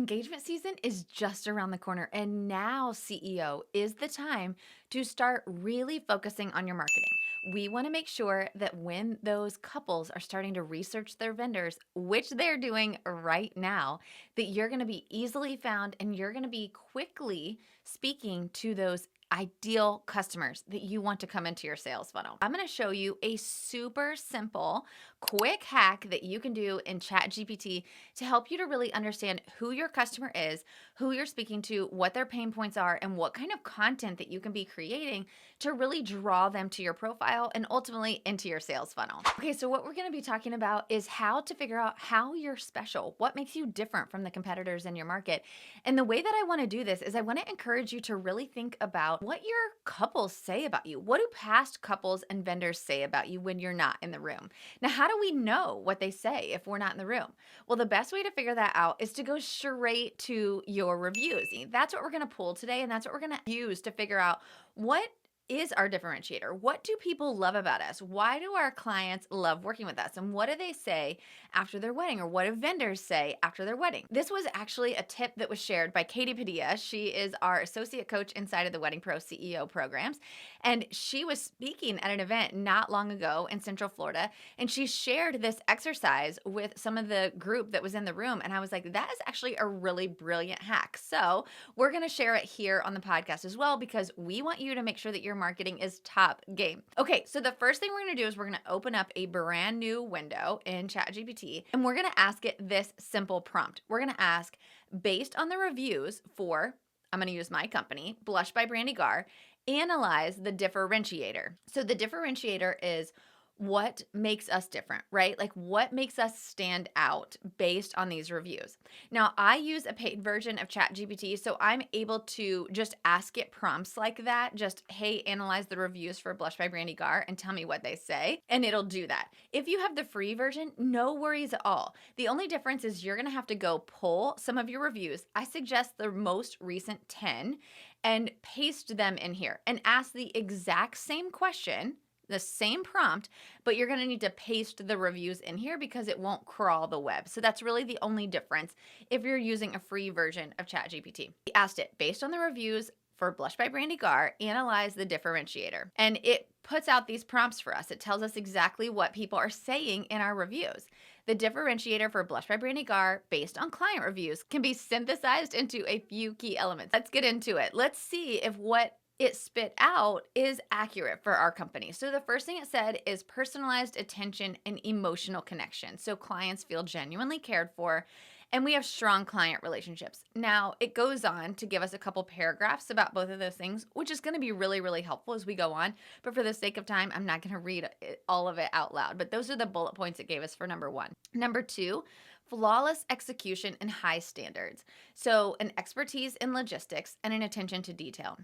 engagement season is just around the corner, and now, CEO, is the time to start really focusing on your marketing. We want to make sure that when those couples are starting to research their vendors, which they're doing right now, that you're going to be easily found and you're going to be quickly speaking to those ideal customers that you want to come into your sales funnel. I'm going to show you a super simple, quick hack that you can do in ChatGPT to help you to really understand who your customer is, who you're speaking to, what their pain points are, and what kind of content that you can be creating to really draw them to your profile and ultimately into your sales funnel. Okay, so what we're going to be talking about is how to figure out how you're special, what makes you different from the competitors in your market. And the way that I want to do this is I want to encourage you to really think about what your couples say about you. What do past couples and vendors say about you when you're not in the room? Now, how do we know what they say if we're not in the room? Well, the best way to figure that out is to go straight to your reviews. That's what we're going to pull today, and that's what we're going to use to figure out what is our differentiator. What do people love about us? Why do our clients love working with us? And what do they say after their wedding, or what do vendors say after their wedding? This was actually a tip that was shared by Katie Padilla. She is our associate coach inside of the Wedding Pro CEO programs. And she was speaking at an event not long ago in Central Florida. And she shared this exercise with some of the group that was in the room. And I was like, that is actually a really brilliant hack. So we're going to share it here on the podcast as well, because we want you to make sure that your marketing is top game. Okay, so the first thing we're going to do is we're going to open up a brand new window in ChatGPT, and we're going to ask it this simple prompt. We're going to ask, based on the reviews for, I'm going to use my company, Blush by Brandee Gar, analyze the differentiator. So the differentiator is what makes us different, right? Like what makes us stand out based on these reviews. Now, I use a paid version of ChatGPT, so I'm able to just ask it prompts like that. Just, hey, analyze the reviews for Blush by Brandee Gar and tell me what they say, and it'll do that. If you have the free version, no worries at all. The only difference is you're gonna have to go pull some of your reviews. I suggest the most recent 10 and paste them in here and ask the exact same question, the same prompt, but you're going to need to paste the reviews in here because it won't crawl the web. So that's really the only difference if you're using a free version of ChatGPT. We asked it, based on the reviews for Blush by Brandee Gar, analyze the differentiator. And it puts out these prompts for us. It tells us exactly what people are saying in our reviews. The differentiator for Blush by Brandee Gar, based on client reviews, can be synthesized into a few key elements. Let's get into it. Let's see if what it spit out is accurate for our company. So the first thing it said is personalized attention and emotional connection. So clients feel genuinely cared for, and we have strong client relationships. Now, it goes on to give us a couple paragraphs about both of those things, which is going to be really, really helpful as we go on. But for the sake of time, I'm not going to read all of it out loud. But those are the bullet points it gave us for number one. Number two, flawless execution and high standards. So an expertise in logistics and an attention to detail.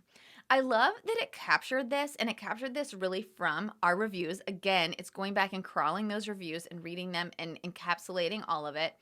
I love that it captured this, and it captured this really from our reviews. Again, it's going back and crawling those reviews and reading them and encapsulating all of it.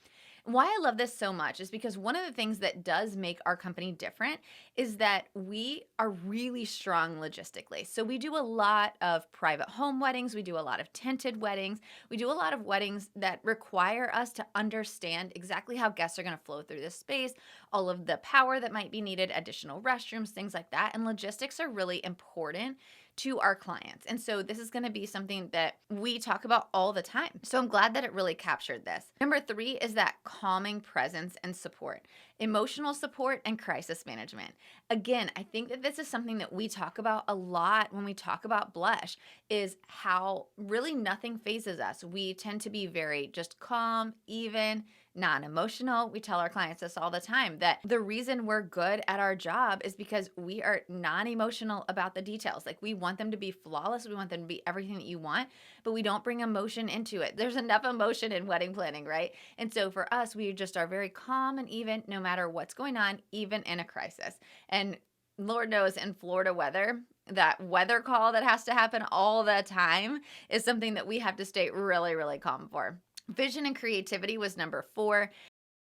Why I love this so much is because one of the things that does make our company different is that we are really strong logistically. So we do a lot of private home weddings. We do a lot of tented weddings. We do a lot of weddings that require us to understand exactly how guests are going to flow through this space, all of the power that might be needed, additional restrooms, things like that. And logistics are really important to our clients. And so this is going to be something that we talk about all the time. So I'm glad that it really captured this. Number three is that calming presence and support, emotional support and crisis management. Again, I think that this is something that we talk about a lot when we talk about Blush, is how really nothing phases us. We tend to be very just calm, even, non-emotional. We tell our clients this all the time, that the reason we're good at our job is because we are non-emotional about the details. Like, we want them to be flawless. We want them to be everything that you want, but we don't bring emotion into it. There's enough emotion in wedding planning, right? And so for us, we just are very calm and even no matter what's going on, even in a crisis. And Lord knows in Florida weather, that weather call that has to happen all the time is something that we have to stay really, really calm for. Vision and creativity was number four.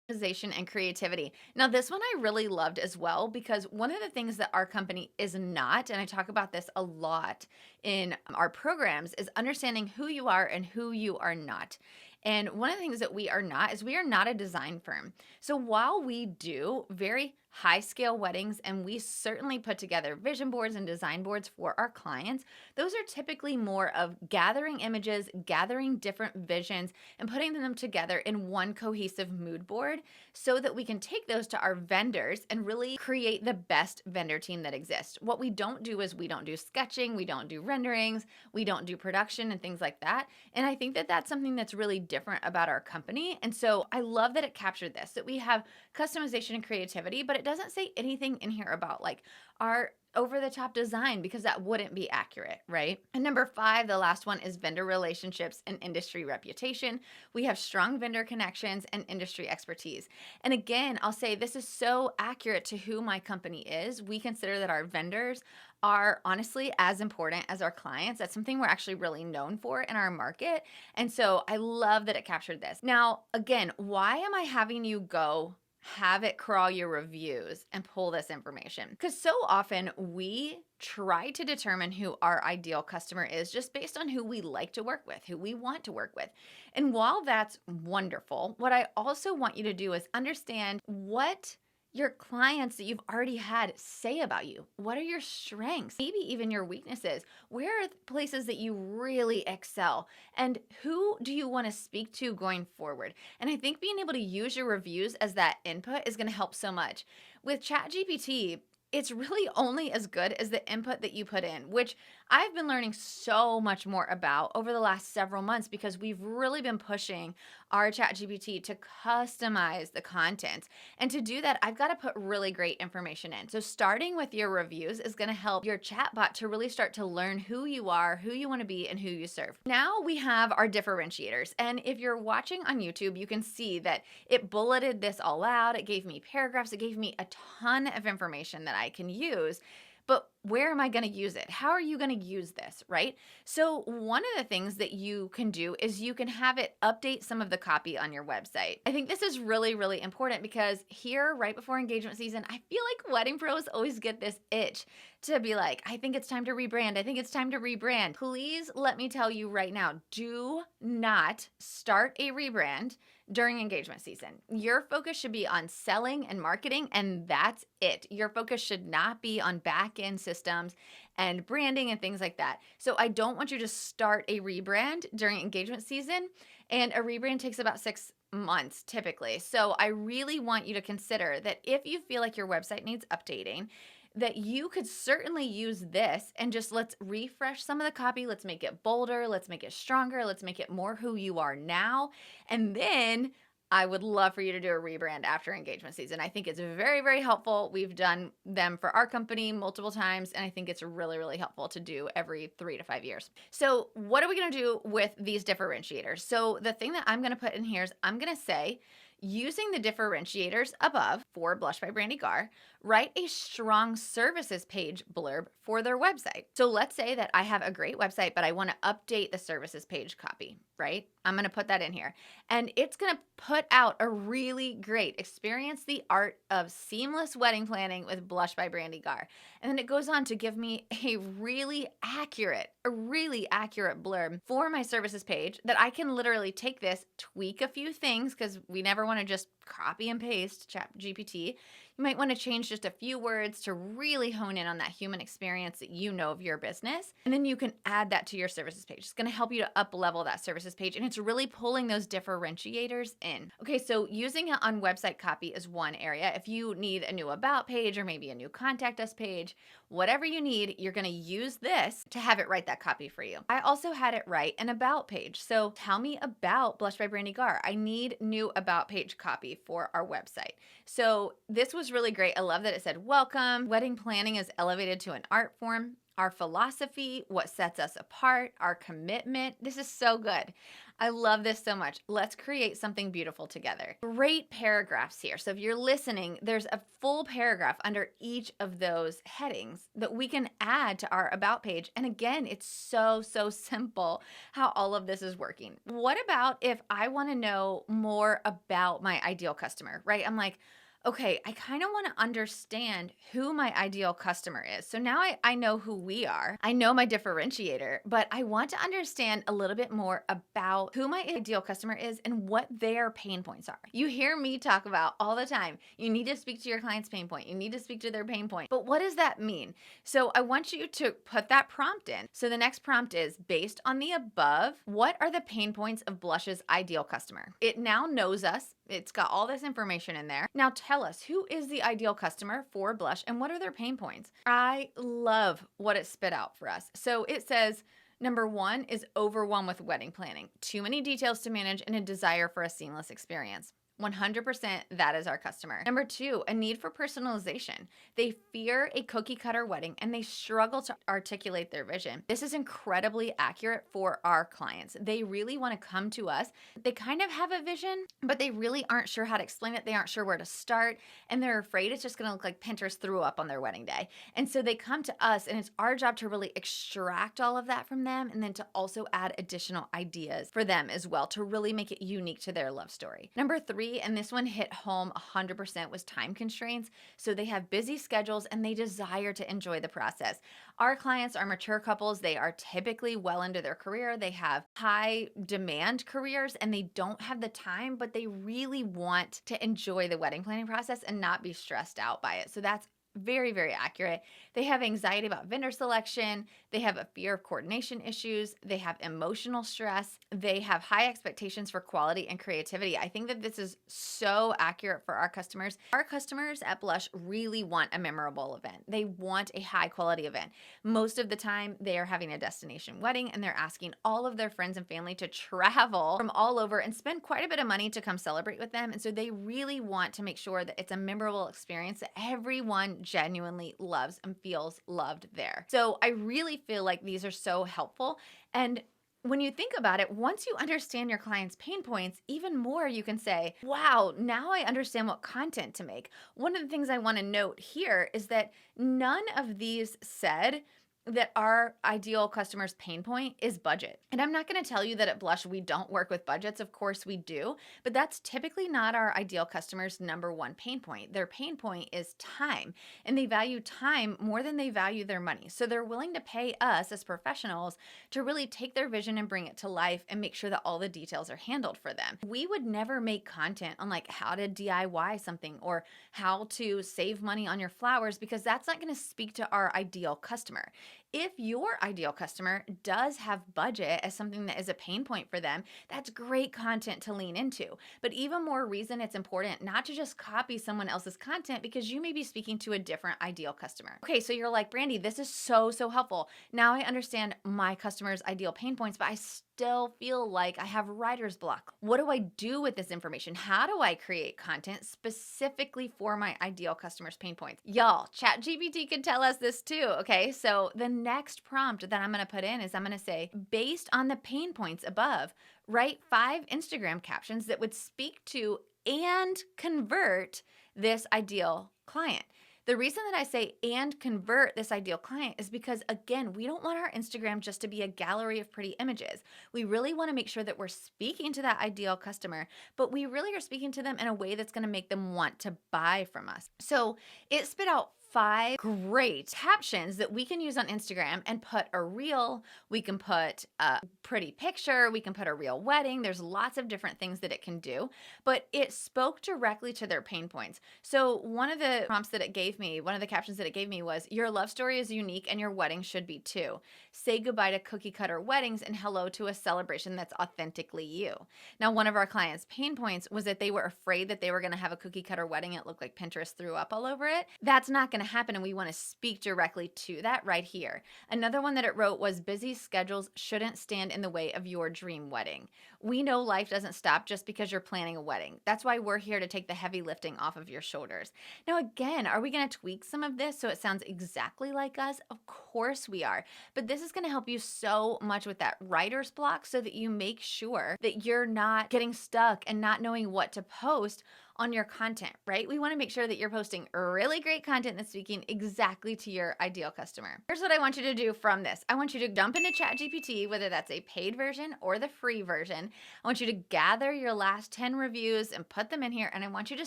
Organization and creativity. Now, this one I really loved as well, because one of the things that our company is not, and I talk about this a lot in our programs, is understanding who you are and who you are not. And one of the things that we are not is we are not a design firm. So while we do very high scale weddings and we certainly put together vision boards and design boards for our clients, those are typically more of gathering images, gathering different visions, and putting them together in one cohesive mood board so that we can take those to our vendors and really create the best vendor team that exists. What we don't do is we don't do sketching, we don't do renderings, we don't do production and things like that. And I think that that's something that's really different about our company. And so I love that it captured this, that we have customization and creativity, but it doesn't say anything in here about like our over the top design because that wouldn't be accurate, right? And number 5, the last one is vendor relationships and industry reputation. We have strong vendor connections and industry expertise. And again, I'll say this is so accurate to who my company is. We consider that our vendors are honestly as important as our clients. That's something we're actually really known for in our market. And so I love that it captured this. Now, again, why am I having you go have it crawl your reviews and pull this information? Because so often we try to determine who our ideal customer is just based on who we like to work with, who we want to work with. And while that's wonderful, what I also want you to do is understand what your clients that you've already had say about you. What are your strengths? Maybe even your weaknesses. Where are the places that you really excel? And who do you want to speak to going forward? And I think being able to use your reviews as that input is going to help so much. With ChatGPT, it's really only as good as the input that you put in, which I've been learning so much more about over the last several months because we've really been pushing our ChatGPT to customize the content. And to do that, I've got to put really great information in. So starting with your reviews is going to help your chatbot to really start to learn who you are, who you want to be, and who you serve. Now we have our differentiators. And if you're watching on YouTube, you can see that it bulleted this all out. It gave me paragraphs. It gave me a ton of information that I can use. But where am I going to use it? How are you going to use this, right? So one of the things that you can do is you can have it update some of the copy on your website. I think this is really, really important because here, right before engagement season, I feel like wedding pros always get this itch to be like, I think it's time to rebrand. I think it's time to rebrand. Please let me tell you right now, do not start a rebrand during engagement season. Your focus should be on selling and marketing, and that's it. Your focus should not be on back-end systems and branding and things like that. So I don't want you to start a rebrand during engagement season, and a rebrand takes about 6 months typically. So I really want you to consider that if you feel like your website needs updating, that you could certainly use this and just let's refresh some of the copy. Let's make it bolder. Let's make it stronger. Let's make it more who you are now. And then I would love for you to do a rebrand after engagement season. I think it's very, very helpful. We've done them for our company multiple times, and I think it's really, really helpful to do every 3 to 5 years. So what are we going to do with these differentiators? So the thing that I'm going to put in here is I'm going to say, using the differentiators above for Blush by Brandee Gar, write a strong services page blurb for their website. So let's say that I have a great website, but I want to update the services page copy, right? I'm going to put that in here. And it's going to put out a really great experience the art of seamless wedding planning with Blush by Brandee Gar. And then it goes on to give me a really accurate blurb for my services page that I can literally take this, tweak a few things, because we never want to just copy and paste ChatGPT. You might want to change just a few words to really hone in on that human experience that you know of your business. And then you can add that to your services page. It's going to help you to up level that services page. And it's really pulling those differentiators in. Okay, so using it on website copy is one area. If you need a new about page or maybe a new contact us page, whatever you need, you're going to use this to have it write that copy for you. I also had it write an about page. So tell me about Blush by Brandee Gar. I need new about page copy for our website. So this was really great. I love that it said, welcome. Wedding planning is elevated to an art form. Our philosophy, what sets us apart, our commitment. This is so good. I love this so much. Let's create something beautiful together. Great paragraphs here. So if you're listening, there's a full paragraph under each of those headings that we can add to our about page. And again, it's so simple how all of this is working. What about if I want to know more about my ideal customer, right? I'm like, Okay, I kind of want to understand who my ideal customer is. So now I know who we are. I know my differentiator, but I want to understand a little bit more about who my ideal customer is and what their pain points are. You hear me talk about all the time. You need to speak to your client's pain point. You need to speak to their pain point. But what does that mean? So I want you to put that prompt in. So the next prompt is based on the above, what are the pain points of Blush's ideal customer? It now knows us. It's got all this information in there. Now tell us, who is the ideal customer for Blush and what are their pain points? I love what it spit out for us. So it says, number one is overwhelmed with wedding planning, too many details to manage, and a desire for a seamless experience. 100% that is our customer. Number two, a need for personalization. They fear a cookie cutter wedding and they struggle to articulate their vision. This is incredibly accurate for our clients. They really want to come to us. They kind of have a vision, but they really aren't sure how to explain it. They aren't sure where to start, and they're afraid it's just going to look like Pinterest threw up on their wedding day. And so they come to us, and it's our job to really extract all of that from them and then to also add additional ideas for them as well to really make it unique to their love story. Number three, and this one hit home 100%, was time constraints. So they have busy schedules and they desire to enjoy the process. Our clients are mature couples. They are typically well into their career. They have high demand careers and they don't have the time, but they really want to enjoy the wedding planning process and not be stressed out by it. So that's very, very accurate. They have anxiety about vendor selection. They have a fear of coordination issues. They have emotional stress. They have high expectations for quality and creativity. I think that this is so accurate for our customers. Our customers at Blush really want a memorable event. They want a high quality event. Most of the time, they are having a destination wedding and they're asking all of their friends and family to travel from all over and spend quite a bit of money to come celebrate with them. And so they really want to make sure that it's a memorable experience that everyone genuinely loves and feels loved there. So I really feel like these are so helpful. And when you think about it, once you understand your client's pain points, even more you can say, wow, now I understand what content to make. One of the things I want to note here is that none of these said that our ideal customer's pain point is budget. And I'm not going to tell you that at Blush we don't work with budgets. Of course we do, but that's typically not our ideal customer's number one pain point. Their pain point is time, and they value time more than they value their money. So they're willing to pay us as professionals to really take their vision and bring it to life and make sure that all the details are handled for them. We would never make content on like how to DIY something or how to save money on your flowers because that's not going to speak to our ideal customer. If your ideal customer does have budget as something that is a pain point for them, that's great content to lean into. But even more reason it's important not to just copy someone else's content because you may be speaking to a different ideal customer. Okay, so you're like, Brandee, this is so helpful. Now I understand my customer's ideal pain points, but I still feel like I have writer's block. What do I do with this information? How do I create content specifically for my ideal customer's pain points? Y'all, ChatGPT can tell us this too, okay? So the next prompt that I'm going to put in is I'm going to say, based on the pain points above, write 5 Instagram captions that would speak to and convert this ideal client. The reason that I say and convert this ideal client is because, again, we don't want our Instagram just to be a gallery of pretty images. We really want to make sure that we're speaking to that ideal customer, but we really are speaking to them in a way that's going to make them want to buy from us. So it spit out 5 great captions that we can use on Instagram and put a reel. We can put a pretty picture. We can put a real wedding. There's lots of different things that it can do, but it spoke directly to their pain points. So one of the prompts that it gave me, one of the captions that it gave me was, your love story is unique and your wedding should be too. Say goodbye to cookie cutter weddings and hello to a celebration that's authentically you. Now, one of our clients' pain points was that they were afraid that they were going to have a cookie cutter wedding. It looked like Pinterest threw up all over it. That's not going to happen, and we want to speak directly to that right here. Another one that it wrote was, busy schedules shouldn't stand in the way of your dream wedding. We know life doesn't stop just because you're planning a wedding. That's why we're here to take the heavy lifting off of your shoulders. Now, again, are we going to tweak some of this so it sounds exactly like us? Of course we are. But this is going to help you so much with that writer's block so that you make sure that you're not getting stuck and not knowing what to post on your content, right? We want to make sure that you're posting really great content that's speaking exactly to your ideal customer. Here's what I want you to do from this. I want you to jump into ChatGPT, whether that's a paid version or the free version. I want you to gather your last 10 reviews and put them in here, and I want you to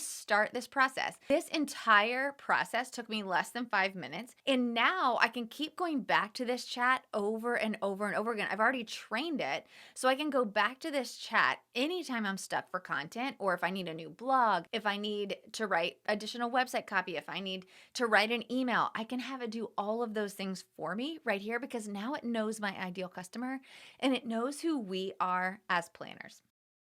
start this process. This entire process took me less than 5 minutes, and now I can keep going back to this chat over and over and over again. I've already trained it, so I can go back to this chat anytime I'm stuck for content, or if I need a new blog, if I need to write additional website copy, if I need to write an email. I can have it do all of those things for me right here because now it knows my ideal customer and it knows who we are as planners.